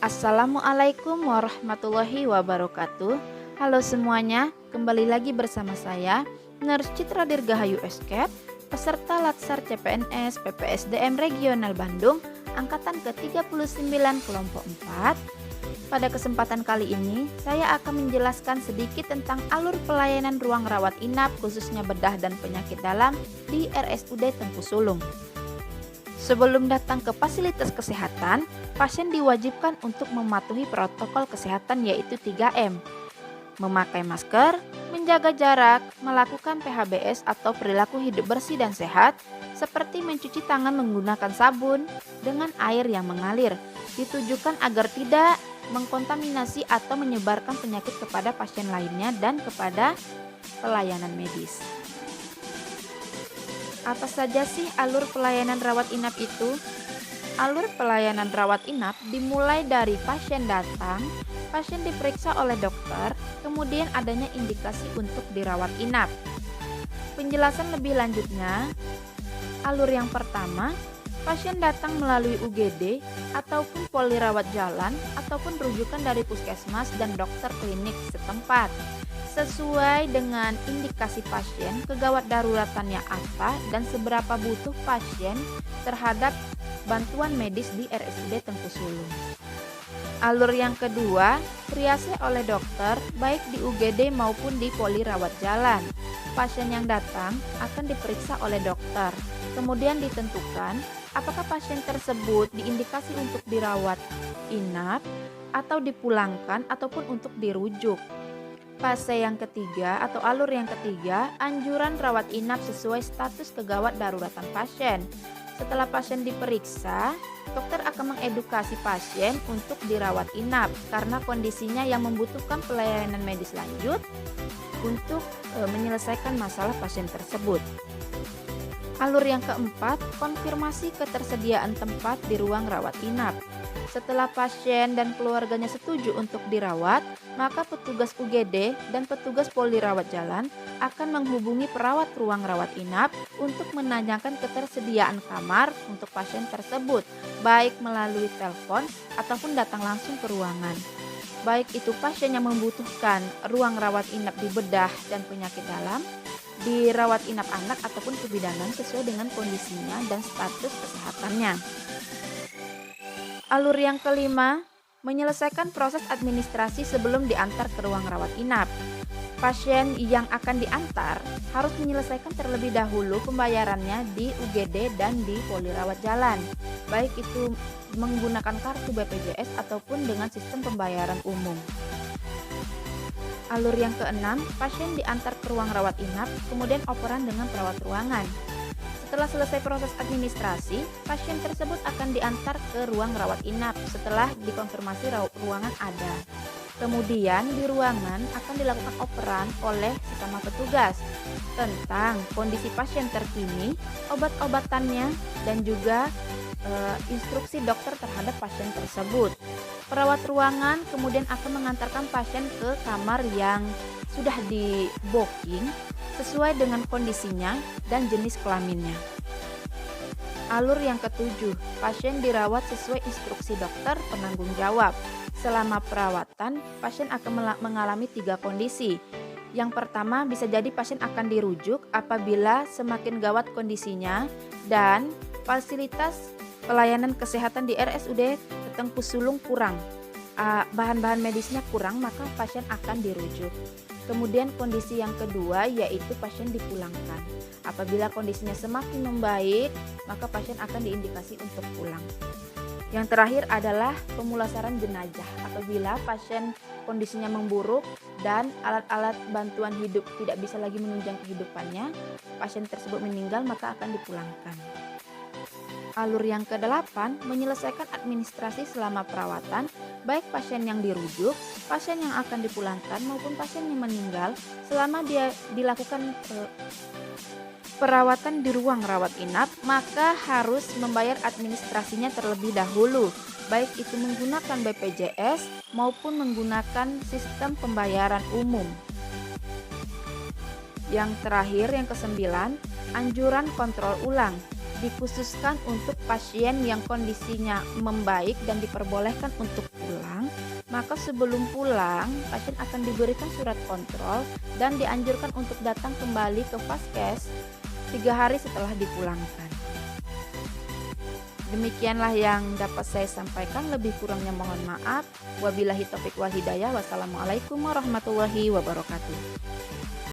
Assalamualaikum warahmatullahi wabarakatuh. Halo semuanya, kembali lagi bersama saya, Nurse Citra Dirgahayu Esket, peserta Latsar CPNS PPSDM Regional Bandung, Angkatan ke-39 Kelompok 4. Pada kesempatan kali ini, saya akan menjelaskan sedikit tentang alur pelayanan ruang rawat inap khususnya bedah dan penyakit dalam di RSUD Tengku Sulung. Sebelum datang ke fasilitas kesehatan, pasien diwajibkan untuk mematuhi protokol kesehatan yaitu 3M. Memakai masker, menjaga jarak, melakukan PHBS atau perilaku hidup bersih dan sehat, seperti mencuci tangan menggunakan sabun dengan air yang mengalir, ditujukan agar tidak mengkontaminasi atau menyebarkan penyakit kepada pasien lainnya dan kepada pelayanan medis. Apa saja sih alur pelayanan rawat inap itu? Alur pelayanan rawat inap dimulai dari pasien datang, pasien diperiksa oleh dokter, kemudian adanya indikasi untuk dirawat inap. Penjelasan lebih lanjutnya, alur yang pertama, pasien datang melalui UGD ataupun poli rawat jalan ataupun rujukan dari puskesmas dan dokter klinik setempat. Sesuai dengan indikasi pasien, kegawat daruratannya apa dan seberapa butuh pasien terhadap bantuan medis di RSUD Tengku Sulung. Alur yang kedua, triase oleh dokter baik di UGD maupun di poli rawat jalan. Pasien yang datang akan diperiksa oleh dokter, kemudian ditentukan apakah pasien tersebut diindikasi untuk dirawat inap atau dipulangkan ataupun untuk dirujuk. Fase yang ketiga atau alur yang ketiga, anjuran rawat inap sesuai status kegawat daruratan pasien. Setelah pasien diperiksa, dokter akan mengedukasi pasien untuk dirawat inap karena kondisinya yang membutuhkan pelayanan medis lanjut untuk menyelesaikan masalah pasien tersebut. Alur yang keempat, konfirmasi ketersediaan tempat di ruang rawat inap. Setelah pasien dan keluarganya setuju untuk dirawat, maka petugas UGD dan petugas poli rawat jalan akan menghubungi perawat ruang rawat inap untuk menanyakan ketersediaan kamar untuk pasien tersebut, baik melalui telepon ataupun datang langsung ke ruangan. Baik itu pasien yang membutuhkan ruang rawat inap di bedah dan penyakit dalam, di rawat inap anak ataupun kebidanan sesuai dengan kondisinya dan status kesehatannya. Alur yang kelima, menyelesaikan proses administrasi sebelum diantar ke ruang rawat inap. Pasien yang akan diantar harus menyelesaikan terlebih dahulu pembayarannya di UGD dan di poli rawat jalan, baik itu menggunakan kartu BPJS ataupun dengan sistem pembayaran umum. Alur yang keenam, pasien diantar ke ruang rawat inap, kemudian operan dengan perawat ruangan. Setelah selesai proses administrasi, pasien tersebut akan diantar ke ruang rawat inap setelah dikonfirmasi ruangan ada. Kemudian di ruangan akan dilakukan operan oleh sesama petugas tentang kondisi pasien terkini, obat-obatannya, dan juga instruksi dokter terhadap pasien tersebut. Perawat ruangan kemudian akan mengantarkan pasien ke kamar yang sudah di booking sesuai dengan kondisinya dan jenis kelaminnya. Alur yang ketujuh, pasien dirawat sesuai instruksi dokter penanggung jawab. Selama perawatan, pasien akan mengalami 3 kondisi. Yang pertama, bisa jadi pasien akan dirujuk apabila semakin gawat kondisinya dan fasilitas pelayanan kesehatan di RSUD Tengku Sulung kurang. Bahan-bahan medisnya kurang, maka pasien akan dirujuk. Kemudian kondisi yang kedua yaitu pasien dipulangkan. Apabila kondisinya semakin membaik, maka pasien akan diindikasi untuk pulang. Yang terakhir adalah pemulasaran jenazah. Apabila pasien kondisinya memburuk dan alat-alat bantuan hidup tidak bisa lagi menunjang kehidupannya, pasien tersebut meninggal, maka akan dipulangkan. Alur yang ke-8, menyelesaikan administrasi selama perawatan, baik pasien yang dirujuk, pasien yang akan dipulangkan maupun pasien yang meninggal selama dia dilakukan perawatan di ruang rawat inap, maka harus membayar administrasinya terlebih dahulu, baik itu menggunakan BPJS maupun menggunakan sistem pembayaran umum. Yang terakhir, yang ke-9, anjuran kontrol ulang. dikhususkan untuk pasien yang kondisinya membaik dan diperbolehkan untuk pulang, maka sebelum pulang, pasien akan diberikan surat kontrol dan dianjurkan untuk datang kembali ke Vaskes 3 hari setelah dipulangkan. Demikianlah yang dapat saya sampaikan, lebih kurangnya mohon maaf. Wabillahi taufik wal hidayah. Wassalamualaikum warahmatullahi wabarakatuh.